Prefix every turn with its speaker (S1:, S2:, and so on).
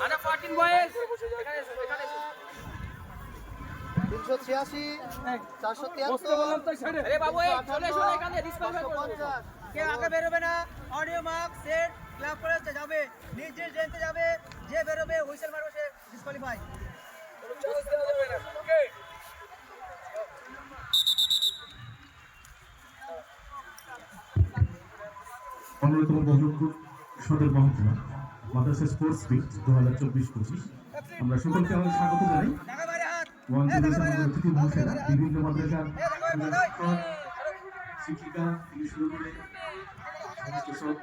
S1: আনা 14 বয়েজ
S2: 386 473
S1: বললাম তো ছেড়ে আরে বাবু এই চলে এসো এখানে ডিসকাউন্ট করব
S2: কে আগে বেরোবে না অডিও মার্ক সেট ক্লাব করে যাবে নিজ রেঞ্জে যাবে যে বেরোবে হুইসেল মারবে সে ডিসকোয়ালিফাই
S1: ওকে
S3: অন্যতম বহরমপুর সদর মহকুমা মাদ্রাসা স্পোর্টস উইক 2024-25 আমরা সকলকে আমাদের স্বাগত জানাই। অতিথি মহাশয়রা বিভিন্ন মাদ্রাসার শিক্ষিকা থেকে শুরু করে সমস্ত সব